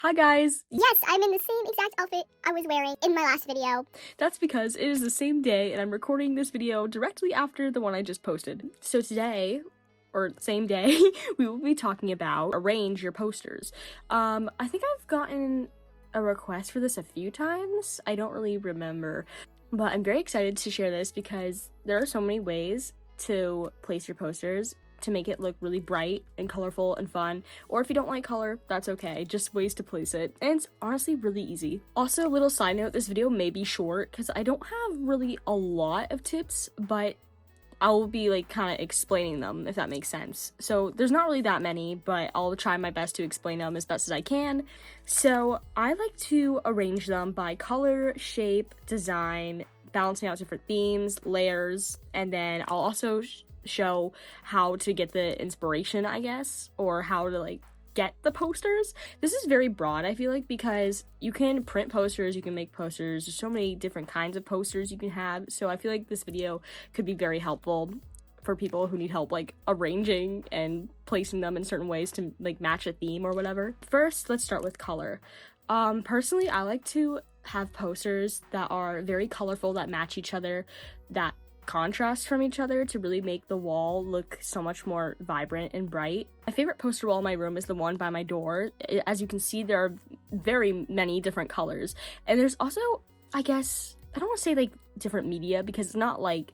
Hi guys! Yes, I'm in the same exact outfit I was wearing in my last video. That's because it is the same day and I'm recording this video directly after the one I just posted. So today, or same day, we will be talking about arrange your posters. I think I've gotten a request for this a few times. I don't really remember, but I'm very excited to share this because there are so many ways to place your posters to make it look really bright and colorful and fun. Or if you don't like color, that's okay. Just ways to place it. And it's honestly really easy. Also, a little side note, this video may be short because I don't have really a lot of tips, but I'll be like kind of explaining them, if that makes sense. So there's not really that many, but I'll try my best to explain them as best as I can. So I like to arrange them by color, shape, design, balancing out different themes, layers, and then I'll also show how to get the inspiration, I guess, or how to like get the posters. This is very broad, I feel like, because you can print posters, you can make posters, there's so many different kinds of posters you can have, so I feel like this video could be very helpful for people who need help like arranging and placing them in certain ways to like match a theme or whatever. First, let's start with color. Personally, I like to have posters that are very colorful, that match each other, that contrast from each other to really make the wall look so much more vibrant and bright. My favorite poster wall in my room is the one by my door. As you can see, there are very many different colors. And there's also, I guess, I don't want to say like different media because it's not like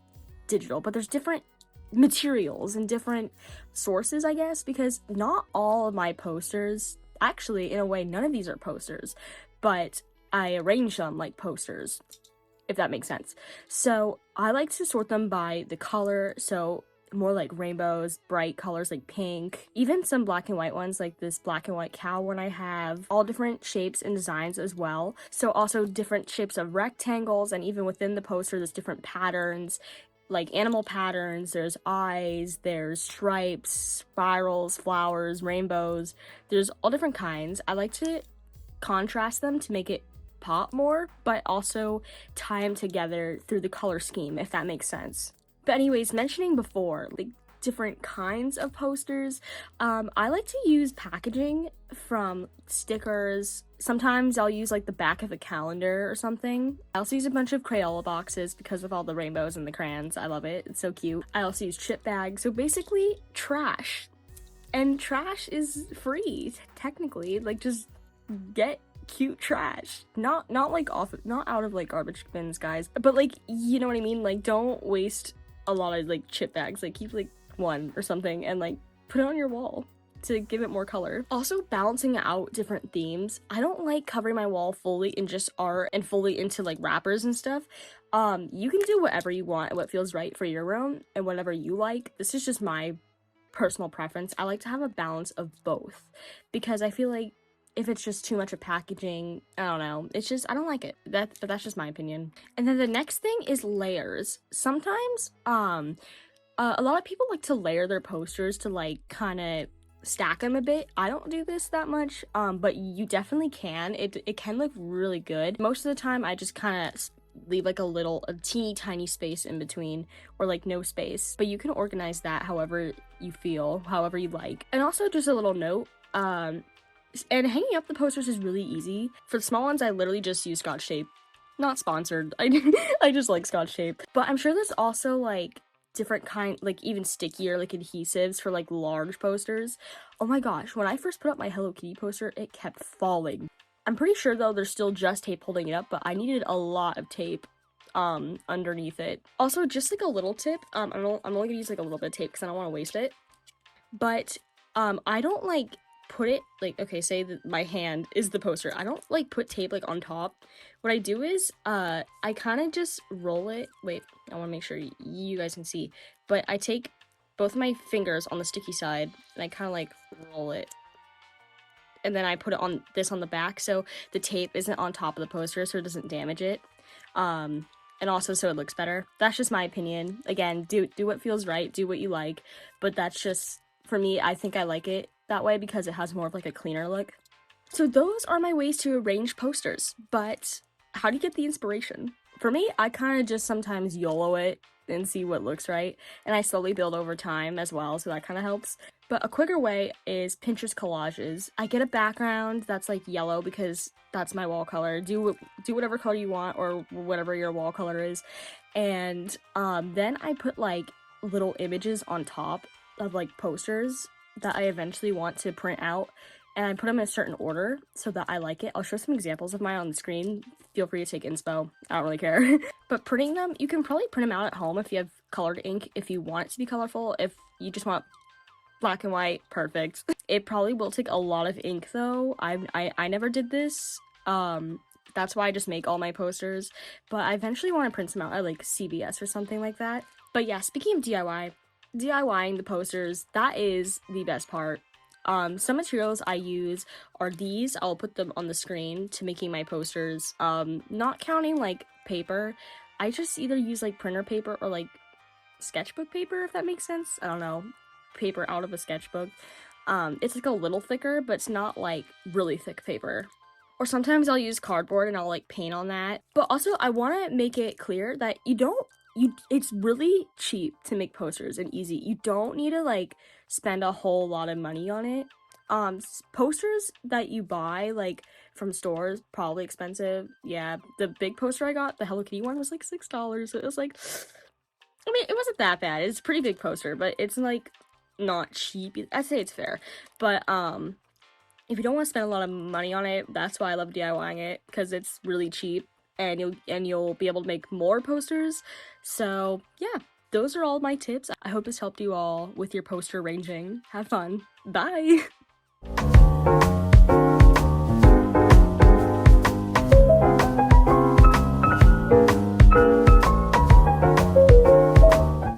digital, but there's different materials and different sources, I guess, because not all of my posters, actually, in a way, none of these are posters, but I arrange them like posters, if that makes sense. So I like to sort them by the color, so more like rainbows, bright colors like pink, even some black and white ones like this black and white cow one I have, all different shapes and designs as well. So also different shapes of rectangles, and even within the poster there's different patterns, like animal patterns, there's eyes, there's stripes, spirals, flowers, rainbows, there's all different kinds. I like to contrast them to make it pop more, but also tie them together through the color scheme, if that makes sense. But anyways, mentioning before, like different kinds of posters, I like to use packaging from stickers. Sometimes I'll use like the back of a calendar or something. I also use a bunch of Crayola boxes because of all the rainbows and the crayons. I love it, it's so cute. I also use chip bags, so basically trash. And trash is free, technically. Like, just get cute trash, not out of like garbage bins, guys, but like, you know what I mean, like don't waste a lot of like chip bags, like keep like one or something and like put it on your wall to give it more color. Also, balancing out different themes. I don't like covering my wall fully in just art and fully into like wrappers and stuff. You can do whatever you want and what feels right for your room and whatever you like. This is just my personal preference. I like to have a balance of both because I feel like if it's just too much of packaging, I don't know, it's just, I don't like it. But that's just my opinion. And then the next thing is layers. Sometimes, a lot of people like to layer their posters to like kind of stack them a bit. I don't do this that much, but you definitely can. It can look really good. Most of the time, I just kind of leave like a teeny tiny space in between, or like no space. But you can organize that however you feel, however you like. And also just a little note, and hanging up the posters is really easy. For the small ones, I literally just use Scotch tape. Not sponsored. I just like Scotch tape. But I'm sure there's also like different kind, like even stickier like adhesives for like large posters. Oh my gosh, when I first put up my Hello Kitty poster, it kept falling. I'm pretty sure though there's still just tape holding it up, but I needed a lot of tape underneath it. Also, just like a little tip, I'm only gonna use like a little bit of tape because I don't want to waste it. But I don't like put it like, okay, say that my hand is the poster. I don't like put tape like on top. What I do is I kind of just roll it. Wait, I want to make sure you guys can see, but I take both of my fingers on the sticky side and I kind of like roll it, and then I put it on the back so the tape isn't on top of the poster, so it doesn't damage it, and also so it looks better. That's just my opinion. Again, do what feels right, do what you like, but that's just, for me, I think I like it that way because it has more of like a cleaner look. So those are my ways to arrange posters, but how do you get the inspiration? For me, I kind of just sometimes YOLO it and see what looks right, and I slowly build over time as well, so that kind of helps. But a quicker way is Pinterest collages. I get a background that's like yellow because that's my wall color. Do whatever color you want or whatever your wall color is. And then I put like little images on top of like posters that I eventually want to print out, and I put them in a certain order so that I like it. I'll show some examples of mine on the screen. Feel free to take inspo. I don't really care. But printing them, you can probably print them out at home if you have colored ink, if you want it to be colorful. If you just want black and white, perfect. It probably will take a lot of ink though. I never did this. That's why I just make all my posters, but I eventually want to print some out at like CVS or something like that. But yeah, speaking of DIYing the posters, that is the best part. Some materials I use are these. I'll put them on the screen to making my posters. Not counting like paper, I just either use like printer paper or like sketchbook paper, if that makes sense. I don't know, paper out of a sketchbook. It's like a little thicker, but it's not like really thick paper. Or sometimes I'll use cardboard and I'll like paint on that. But also I want to make it clear that it's really cheap to make posters and easy. You don't need to like spend a whole lot of money on it. Posters that you buy like from stores, probably expensive. Yeah, the big poster I got, the Hello Kitty one, was like $6. So it was like, I mean, it wasn't that bad. It's a pretty big poster, but it's like not cheap. I'd say it's fair. But if you don't want to spend a lot of money on it, that's why I love DIYing it, because it's really cheap and you'll be able to make more posters. So yeah, those are all my tips. I hope this helped you all with your poster arranging. Have fun. Bye.